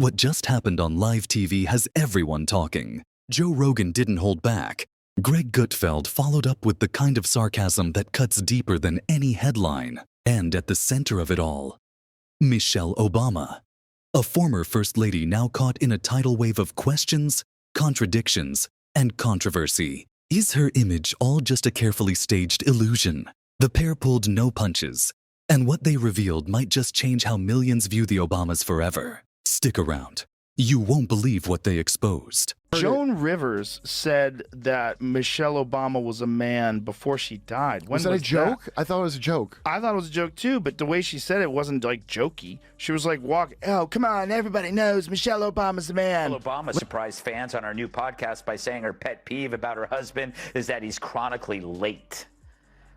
What just happened on live TV has everyone talking. Joe Rogan didn't hold back. Greg Gutfeld followed up with the kind of sarcasm that cuts deeper than any headline. And at the center of it all, Michelle Obama, a former First Lady now caught in a tidal wave of questions, contradictions, and controversy. Is her image all just a carefully staged illusion? The pair pulled no punches, and what they revealed might just change how millions view the Obamas forever. Stick around. You won't believe what they exposed. Joan Rivers said that Michelle Obama was a man before she died. Was that a joke? I thought it was a joke. I thought it was a joke too, but the way she said it wasn't like jokey. She was like, oh, come on, everybody knows Michelle Obama's a man. Michelle Obama surprised fans on our new podcast by saying her pet peeve about her husband is that he's chronically late.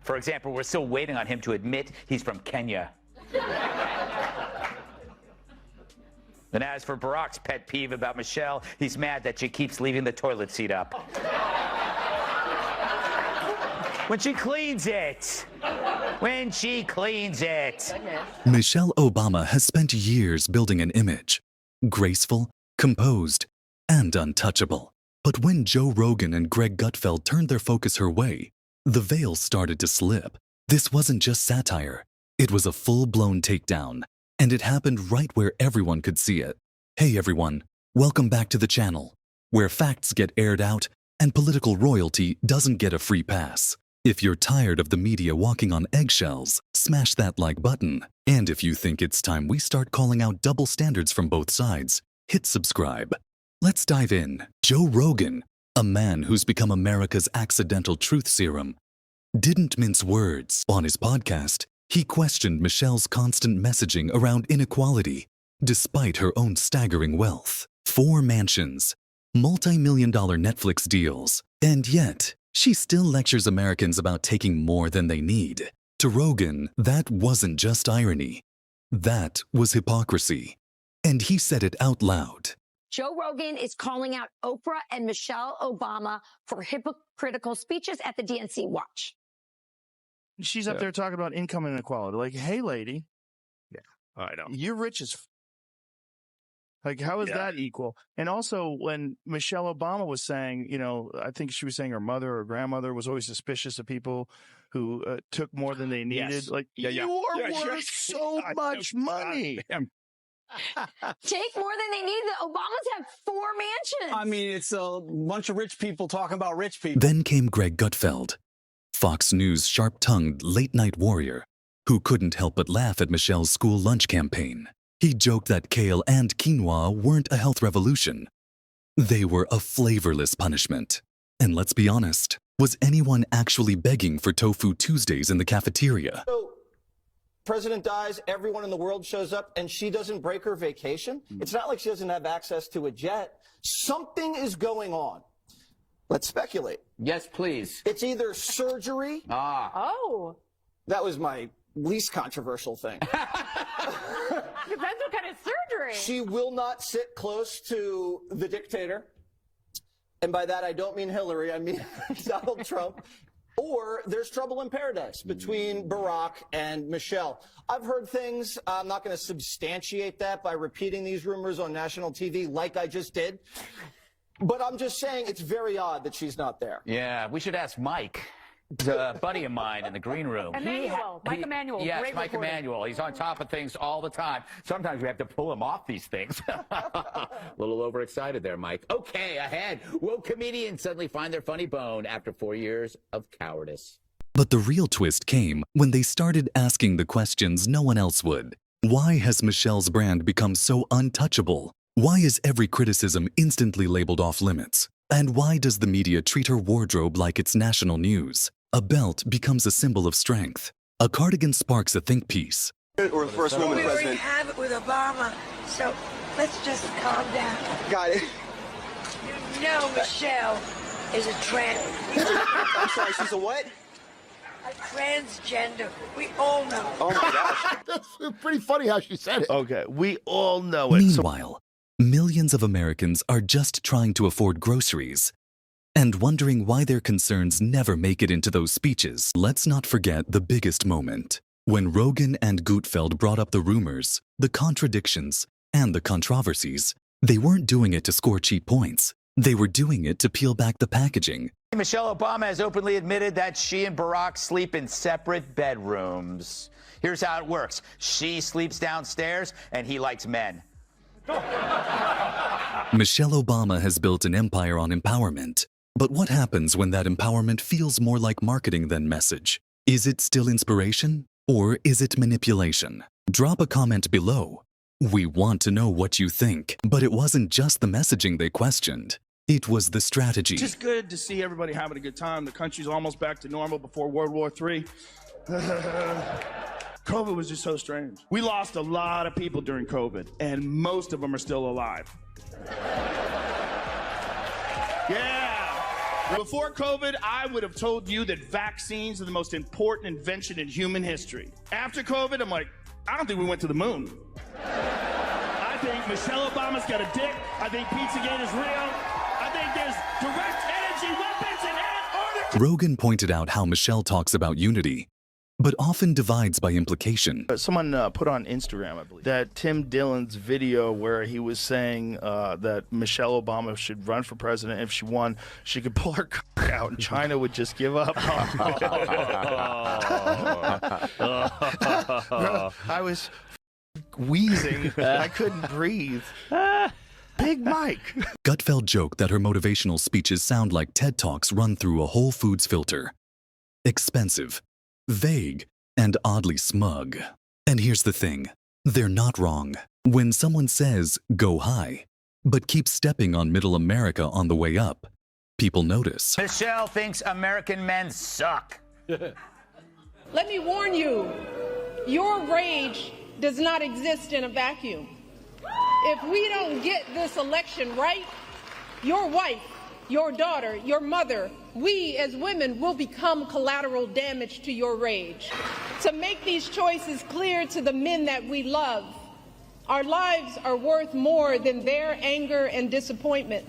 For example, we're still waiting on him to admit he's from Kenya. And as for Barack's pet peeve about Michelle, he's mad that she keeps leaving the toilet seat up. When she cleans it. When she cleans it. Michelle Obama has spent years building an image. Graceful, composed, and untouchable. But when Joe Rogan and Greg Gutfeld turned their focus her way, the veil started to slip. This wasn't just satire. It was a full-blown takedown. And it happened right where everyone could see it. Hey everyone, welcome back to the channel, where facts get aired out and political royalty doesn't get a free pass. If you're tired of the media walking on eggshells, smash that like button. And if you think it's time we start calling out double standards from both sides, hit subscribe. Let's dive in. Joe Rogan, a man who's become America's accidental truth serum, didn't mince words. On his podcast, he questioned Michelle's constant messaging around inequality, despite her own staggering wealth. 4 mansions, multi-million-dollar Netflix deals, and yet, she still lectures Americans about taking more than they need. To Rogan, that wasn't just irony. That was hypocrisy. And he said it out loud. Joe Rogan is calling out Oprah and Michelle Obama for hypocritical speeches at the DNC. Watch. She's up there talking about income inequality. Like, hey, lady. Yeah, I know. You're rich as like, how is that equal? And also, when Michelle Obama was saying, you know, I think she was saying her mother or grandmother was always suspicious of people who took more than they needed. Yes. Like, you are worth so much money. Take more than they need. The Obamas have 4 mansions. I mean, it's a bunch of rich people talking about rich people. Then came Greg Gutfeld, Fox News' sharp-tongued late-night warrior, who couldn't help but laugh at Michelle's school lunch campaign. He joked that kale and quinoa weren't a health revolution. They were a flavorless punishment. And let's be honest, was anyone actually begging for Tofu Tuesdays in the cafeteria? So, President dies, everyone in the world shows up, and she doesn't break her vacation? It's not like she doesn't have access to a jet. Something is going on. Let's speculate. Yes, please. It's either surgery. Oh. That was my least controversial thing. Depends what kind of surgery. She will not sit close to the dictator. And by that, I don't mean Hillary, I mean Donald Trump. Or there's trouble in paradise between Barack and Michelle. I've heard things. I'm not going to substantiate that by repeating these rumors on national TV like I just did. But I'm just saying it's very odd that she's not there. Yeah, we should ask Mike, a buddy of mine in the green room. Emmanuel. Mike Emmanuel. Yes, Great Mike reporter. Emmanuel. He's on top of things all the time. Sometimes we have to pull him off these things. A little overexcited there, Mike. Okay, ahead. Woke comedians suddenly find their funny bone after 4 years of cowardice. But the real twist came when they started asking the questions no one else would. Why has Michelle's brand become so untouchable? Why is every criticism instantly labeled off limits? And why does the media treat her wardrobe like it's national news? A belt becomes a symbol of strength. A cardigan sparks a think piece. Or the first woman We already president. have it with Obama, so let's just calm down. Got it. You know Michelle is a I'm sorry, she's a what? a transgender. We all know. Oh my gosh. That's pretty funny how she said it. Okay, we all know it. So Meanwhile, millions of Americans are just trying to afford groceries and wondering why their concerns never make it into those speeches. Let's not forget the biggest moment, when Rogan and Gutfeld brought up the rumors, the contradictions, and the controversies, they weren't doing it to score cheap points. They were doing it to peel back the packaging. Michelle Obama has openly admitted that she and Barack sleep in separate bedrooms. Here's how it works. She sleeps downstairs, and he likes men. Michelle Obama has built an empire on empowerment. But what happens when that empowerment feels more like marketing than message? Is it still inspiration, or is it manipulation? Drop a comment below. We want to know what you think. But it wasn't just the messaging they questioned. It was the strategy. Just good to see everybody having a good time. The country's almost back to normal before World War III. COVID was just so strange. We lost a lot of people during COVID, and most of them are still alive. Yeah. Before COVID, I would have told you that vaccines are the most important invention in human history. After COVID, I'm like, I don't think we went to the moon. I think Michelle Obama's got a dick. I think Pizzagate is real. I think there's direct energy weapons in Antarctica. Rogan pointed out how Michelle talks about unity, but often divides by implication. Someone put on Instagram, I believe, that Tim Dillon's video where he was saying that Michelle Obama should run for president. If she won, she could pull her cock out and China would just give up. I was wheezing. I couldn't breathe. Big Mike. Gutfeld joked that her motivational speeches sound like TED Talks run through a Whole Foods filter. Expensive, vague, and oddly smug. And here's the thing, they're not wrong. When someone says, go high, but keep stepping on middle America on the way up, people notice. Michelle thinks American men suck. Let me warn you, your rage does not exist in a vacuum. If we don't get this election right, your wife, your daughter, your mother, we as women will become collateral damage to your rage. To make these choices clear to the men that we love, our lives are worth more than their anger and disappointment.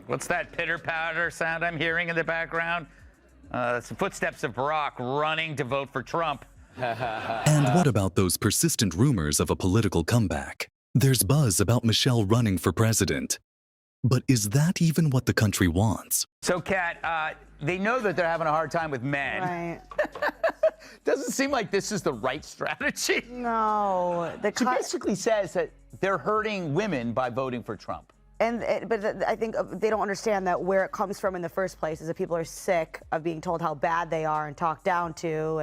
What's that pitter-patter sound I'm hearing in the background? It's the footsteps of Barack running to vote for Trump. And what about those persistent rumors of a political comeback? There's buzz about Michelle running for president. But is that even what the country wants? So, Kat, they know that they're having a hard time with men. Right. Doesn't seem like this is the right strategy. No. She basically says that they're hurting women by voting for Trump. But I think they don't understand that where it comes from in the first place is that people are sick of being told how bad they are and talked down to,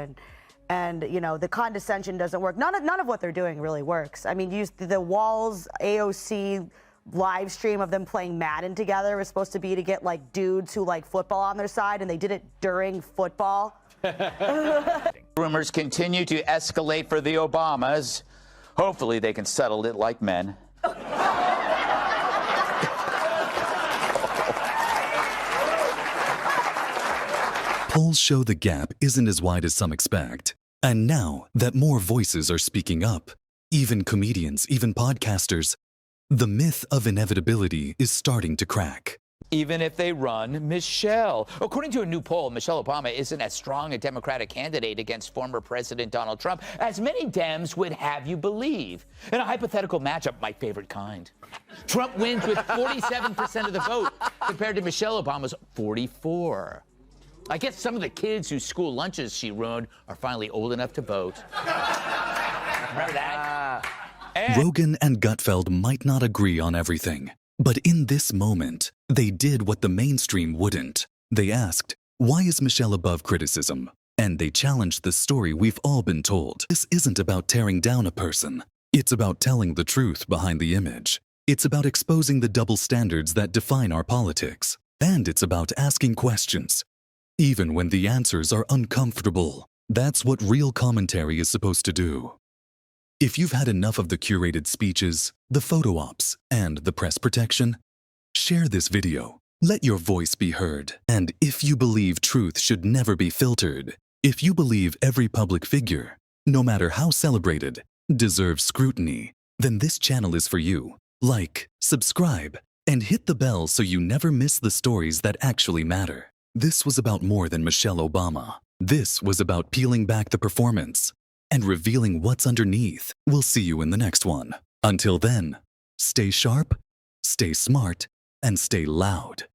and you know, the condescension doesn't work. None of what they're doing really works. I mean, use the Walls AOC live stream of them playing Madden together was supposed to be to get like dudes who like football on their side, and they did it during football. Rumors continue to escalate for the Obamas. Hopefully they can settle it like men. Polls show the gap isn't as wide as some expect. And now that more voices are speaking up, even comedians, even podcasters, the myth of inevitability is starting to crack. Even if they run Michelle. According to a new poll, Michelle Obama isn't as strong a Democratic candidate against former President Donald Trump as many Dems would have you believe. In a hypothetical matchup, my favorite kind. Trump wins with 47% of the vote compared to Michelle Obama's 44%. I guess some of the kids whose school lunches she ruined are finally old enough to vote. Remember that? Rogan and Gutfeld might not agree on everything, but in this moment, they did what the mainstream wouldn't. They asked, why is Michelle above criticism? And they challenged the story we've all been told. This isn't about tearing down a person. It's about telling the truth behind the image. It's about exposing the double standards that define our politics. And it's about asking questions, even when the answers are uncomfortable. That's what real commentary is supposed to do. If you've had enough of the curated speeches, the photo ops, and the press protection, share this video. Let your voice be heard. And if you believe truth should never be filtered, if you believe every public figure, no matter how celebrated, deserves scrutiny, then this channel is for you. Like, subscribe, and hit the bell so you never miss the stories that actually matter. This was about more than Michelle Obama. This was about peeling back the performance, and revealing what's underneath. We'll see you in the next one. Until then, stay sharp, stay smart, and stay loud.